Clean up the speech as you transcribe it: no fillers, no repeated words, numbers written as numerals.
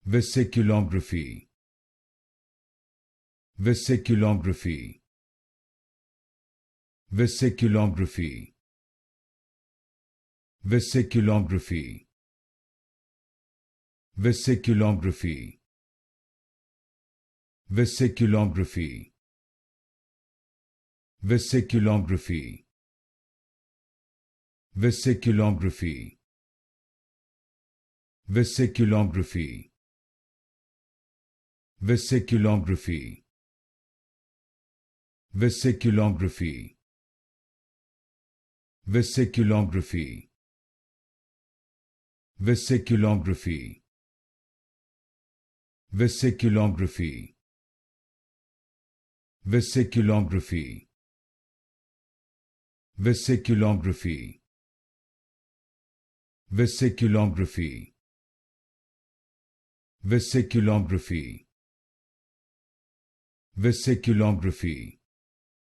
Vesiculography. Vesiculography. Vesiculography. Vesiculography. Vesiculography. Vesiculography. Vesiculography. Vesiculography. Vesiculography. Vesiculography. Vesiculography. Vesiculography. Vesiculography. Vesiculography. Vesiculography. Vesiculography. Vesiculography. Vesiculography. Vesiculography.